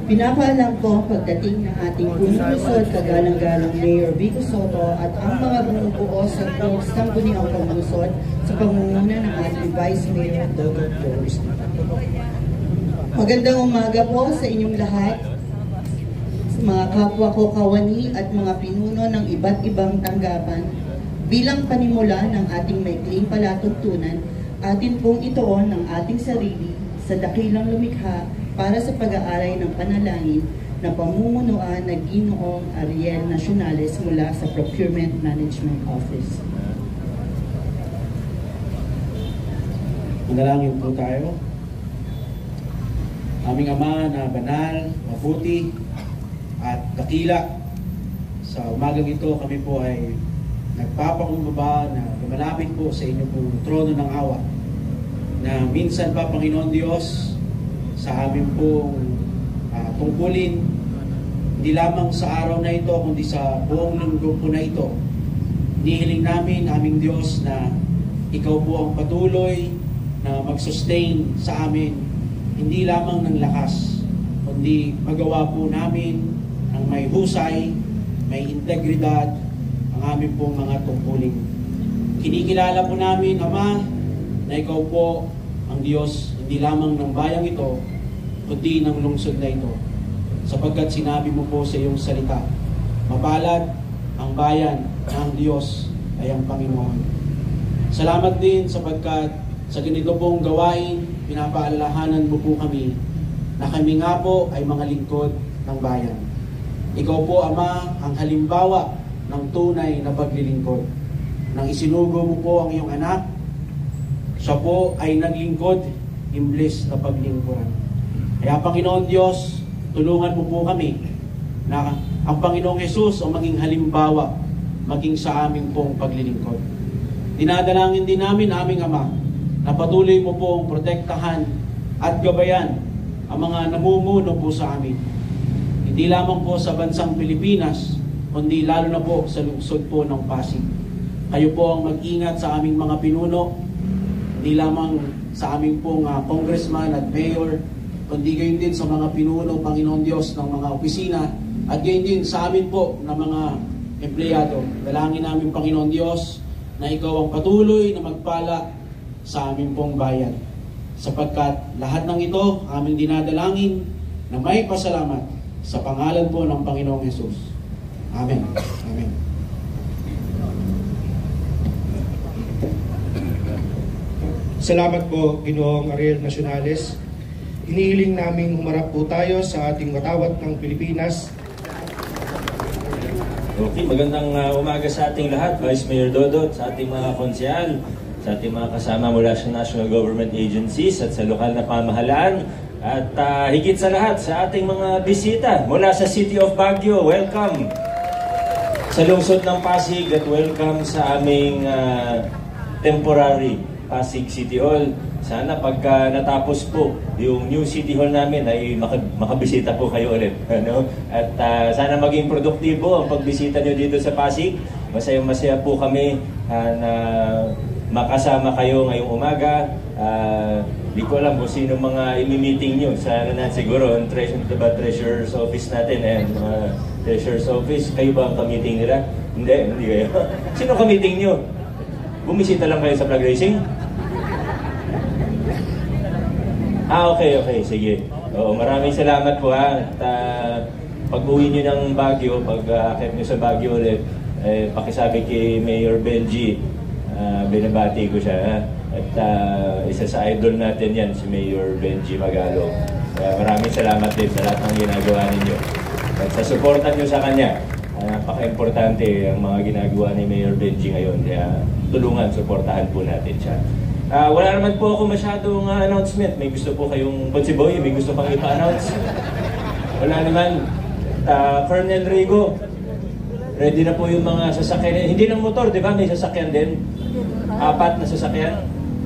Pinapaalam ko ang pagdating ng ating bumumusod kagalang-galang Mayor Vico Soto at ang mga bumubuo sa sangguniang pamusod sa pangunguna ng ating Vice Mayor Dodot Flores. Magandang umaga po sa inyong lahat, sa mga kapwa ko kawani at mga pinuno ng iba't ibang tanggapan. Bilang panimula ng ating maikling palatuntunan, atin pong ituon ng ating sarili sa dakilang lumikha para sa pag-aaray ng panalangin na pamumunuan ng Ginoong Ariel Nacionales mula sa Procurement Management Office. Manalangin po tayo. Aming Ama na banal, mabuti, at dakila, sa umagang ito kami po ay nagpapakumbaba na lumalapit po sa inyo po trono ng awa na minsan pa, Panginoon Diyos, sa amin pong tungkulin, hindi lamang sa araw na ito, kundi sa buong linggo po na ito. Inihiling namin, aming Diyos, na Ikaw po ang patuloy na mag-sustain sa amin, hindi lamang ng lakas, kundi magawa po namin ng may husay, may integridad, ang aming pong mga tungkulin. Kinikilala po namin, Ama, na Ikaw po ang Diyos, hindi lamang ng bayang ito, kundi ng lungsod na ito. Sapagkat sinabi mo po sa iyong salita, mapalad ang bayan ng Diyos ay ang Panginoon. Salamat din sapagkat sa ganito pong gawain, pinapaalalahanan mo po kami na kami nga po ay mga lingkod ng bayan. Ikaw po, Ama, ang halimbawa ng tunay na paglilingkod. Nang isinugo mo po ang iyong anak, siya po ay naglingkod, imbes na paglingkuran. Kaya Panginoon Diyos, tulungan mo po kami na ang Panginoong Jesus o maging halimbawa, maging sa aming pong paglilingkod. Dinadalangin din namin, aming Ama, na patuloy mo pong protektahan at gabayan ang mga namumuno po sa amin. Hindi lamang po sa bansang Pilipinas, kundi lalo na po sa lungsod po ng Pasig. Kayo po ang mag-ingat sa aming mga pinuno, hindi lamang sa aming pong congressman at mayor, kundi gayon din sa mga pinuno, Panginoon Diyos, ng mga opisina, at gayon din sa amin po na mga empleyado. Dalangin namin, Panginoon Diyos, na Ikaw ang patuloy na magpala sa aming pong bayan. Sapagkat lahat ng ito, aming dinadalangin na may pasalamat sa pangalan po ng Panginoong Jesus. Amen. Amen. Salamat po, Ginoong Ariel Nacionales. Inihiling naming humarap po tayo sa ating watawat ng Pilipinas. Okay, magandang umaga sa ating lahat, Vice Mayor Dodot, sa ating mga konsyal, sa ating mga kasama mula sa national government agencies at sa lokal na pamahalaan, at higit sa lahat sa ating mga bisita mula sa City of Baguio. Welcome sa lungsod ng Pasig at welcome sa aming temporary Pasig City Hall. Sana pagka natapos po yung new City Hall namin ay makabisita po kayo ulit. Ano? At sana maging produktibo ang pagbisita nyo dito sa Pasig. Masaya-masaya po kami na makasama kayo ngayong umaga. Di ko alam kung sino mga imi-meeting nyo. Sana na siguro ang treasurer's office natin and treasurer's office. Kayo ba ang ka-meeting nila? Hindi kayo. Sino ka-meeting nyo? Bumisita lang kayo sa flag racing? Okay, sige. Oo, maraming salamat po ha. At pag-uwi nyo ng Baguio, pag-akit nyo sa Baguio ulit, pakisabi kay Mayor Benji, binabati ko siya ha. At isa sa idol natin yan, si Mayor Benji Magalong. Maraming salamat din sa lahat ng ginagawa ninyo. At sa suportan nyo sa kanya, napaka-importante ang mga ginagawa ni Mayor Benji ngayon. Kaya tulungan, suportahan po natin siya. Wala naman po ako masyadong announcement. May gusto po kayong Bonsiboy, may gusto pang ipa-announce? Wala naman. Colonel Rigo, ready na po yung mga sasakyan. Hindi lang motor, di ba? May sasakyan din. 4 na sasakyan.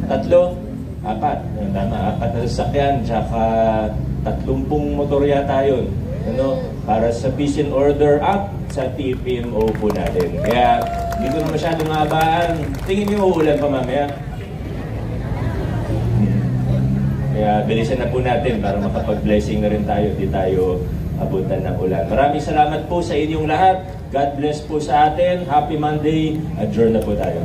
3? 4. Tama, 4 na sasakyan. Tsaka 30 motor yata yun. Ano? Para sa peace and order up sa TPMO po natin. Kaya hindi ko na masyadong maabaan. Tingin niyo uulan pa mamaya? Kaya bilisan na po natin para makapag-blessing na rin tayo, di tayo abutan ng ulan. Maraming salamat po sa inyong lahat. God bless po sa atin. Happy Monday. Adjourn na po tayo.